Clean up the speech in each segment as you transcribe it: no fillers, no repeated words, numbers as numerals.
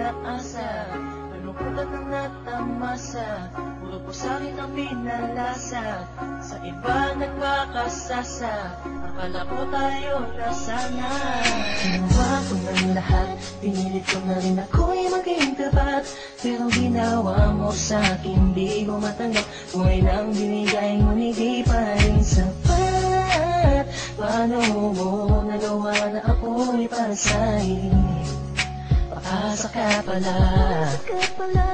pinaasa, kalungkutan ang natamasa, puro po sa'kin ang pinalasa, sa iba nagpakasasa, akala ko tayo na sana. Ginawa ko ng lahat, pinilit ko na rin ako'y maging tapat, pero ginawa mo sa'kin di ko matanggap, kung ay lang binigay ngunit di pa rin sapat. Paano mo nagawa na ako'y para sa'yo? Paasa ka pala,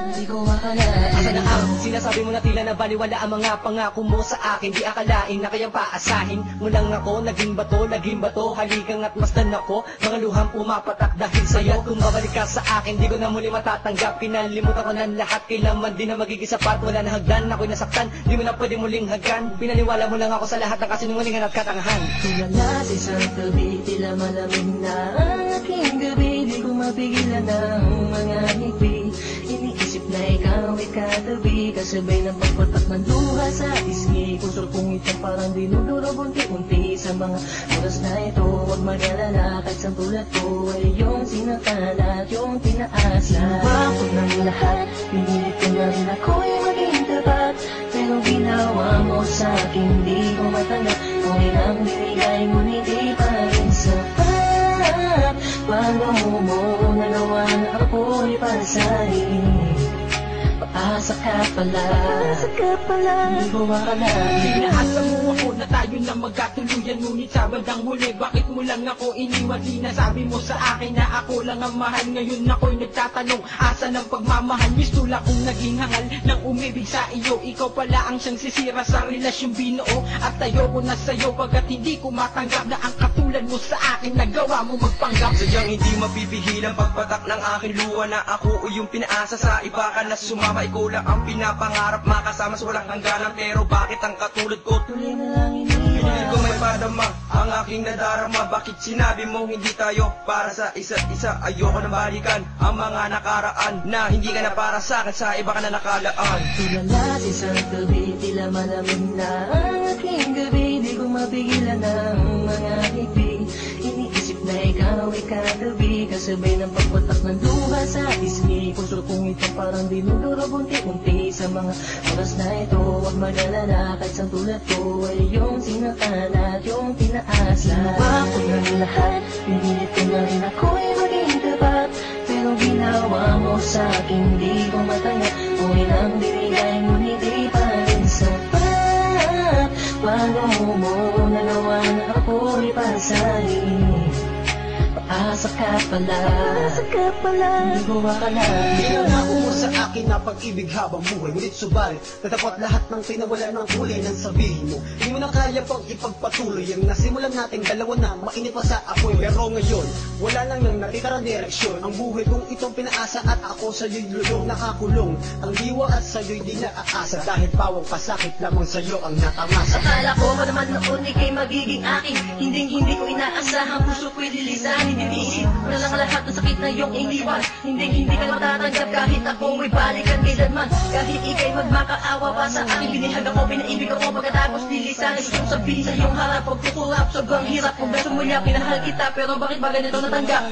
hindi ko akalain. Asa na ang sinasabi mo na tila na baliwala ang mga pangako mo sa akin? Di akalain na kayang paasahin mo lang ako. Naging bato, haligang at masdan ako. Mga luhang pumapatak dahil sa'yo. Kung babalik ka sa akin, di ko na muli matatanggap. Kinalimutan ko ng lahat, kailanman di na magiging sapat. Wala na hagdan, ako'y nasaktan, di mo na pwede muling haggan. Pinaniwala mo lang ako sa lahat ng kasinungalingan at katangahan. Tulala sa isang gabi, tila malamig na ang aking gabi. Di ko mapigilan ng mga ngiti, iniisip na ikaw ay katabi, kasabay ng pagpatak ng luha sa pisngi. Puso kong itong parang dinudurog unti-unti sa mga oras na ito. Huwag mag-alala, kahit sa tulad ko ay yung sinaktan at yung pinaasa. Ginawa ko ng lahat, pinilit ko na rin ako'y maging tapat, pero ginawa mo sa'kin di ko matanggap, kung ilang binigay ngunit di pa rin sapat. Paano mo nagawa na ako'y para sa'yo? Paasa ka pala, hindi ko akalain. Inaasa mo ako na tayo na magkatuluyan, ngunit sa bandang huli, bakit mo lang ako iniwan? Sinasabi mo sa akin na ako lang ang mahal. Ngayon ako'y nagtatanong, asa ng pagmamahal? Gusto lang kong naging hangal ng umibig sa iyo. Ikaw pala ang siyang sisira sa relasyong binuo, at ayoko na sa'yo pagkat hindi ko matanggap na ang katulad mo sa akin nagawa mo magpanggap. Sadyang hindi mapipigil ang pagpatak ng aking luha na ako o yung pinaasa sa iba ka na sumama. Ikaw lang ang pinapangarap, makasama sa walang hangganan, pero bakit ang katulad ko Tuloy na lang pinilit ko may padama ang aking nadarama? Bakit sinabi mo hindi tayo para sa isa't isa? Ayoko na balikan ang mga nakaraan na hindi ka na para sa akin, sa iba ka na nakalaan. Tulala sa isang gabi, tila malamig na ang aking gabi. Di ko mapigilan ng mga ngiti, iniisip na ikaw ay katabi, kasabay ng pagpatak ng luha sa pisngi. Puso kong ito parang dinudurog unti-unti sa mga oras na ito. Huwag mag-alala, kahit sa tulad ko ay yung sinaktan at yung pinaasa. Ginawa ko ng lahat, pinilit ko na rin ako'y maging tapat, pero ginawa mo sa'kin di ko matanggap, kung ilang binigay ngunit di pa rin sapat. Paano mo nagawa na ako'y para sa'yo? Paasa ka pala, hindi ko akalain. Pinangako mo sa akin na pag-ibig habang buhay, ngunit subalit natapat lahat ng pinawala ng kulay ng sabihin mo. Hindi mo na kaya pang ipagpatuloy ang nasimulan nating dalawa na mainit pa sa apoy. Pero ngayon, wala lang nang natitarang direksyon. Ang buhay kong itong pinaasa at ako sa'yo'y lulong nakakulong. Ang diwa at sa'yo'y di naaasa, dahil pawang pasakit lamang sa'yo ang natamasa. Akala ko pa naman noon ika'y magiging akin, hindi ko inaasahan, puso ko'y lilisanin. Iniisip ko na lang lahat ng sakit na iyong iniwan, hindi ka matatanggap kahit ako may balikan kailanman. Kahit ika'y magmakaawa pa sa akin, binihag ako, pinaibig ako, pagkatapos lilisanin. Gusto sabihin sa iyong harap, pagkukulap, sobrang hirap. Kung beso mo niya, pinahal kita, pero bakit ba ganito natanggap?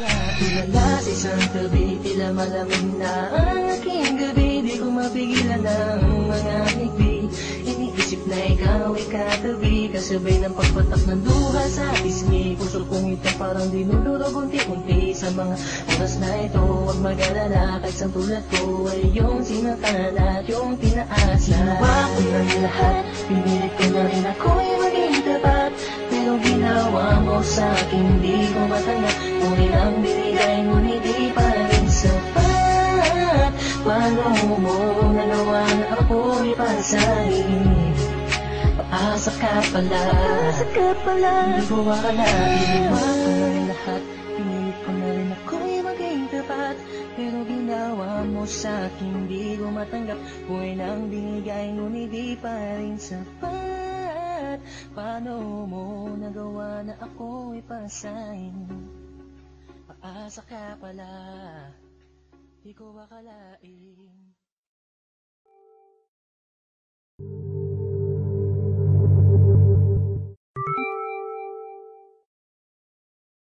Tulala sa isang gabi, tila malamig na ang aking gabi. Di ko mapigilan ng mga ngiti, iniisip na ikaw ay katabi, kasabay ng pagpatak ng luha sa pisngi. Puso kong ito parang dinudurog unti-unti sa mga oras na ito. Huwag mag-alala, kahit sa tulad ko ay yung sinaktan at yung pinaasa. Ginawa ko ng lahat, pinilit ko na rin ako'y maging tapat, pero ginawa mo sa'kin di ko matanggap, kung ilang binigay ngunit di pa rin sapat. Paano mo nagawa na ako'y para sa'yo? Paasa ka pala, hindi ko akalain. Ginawa ko ng lahat, pinilit ko na rin ako'y maging tapat, pero ginawa mo sa'kin di ko matanggap, kung ilang binigay ngunit di pa rin sapat. Paano mo nagawa na ako'y para sa'yo? Paasa ka pala, di ko akalain.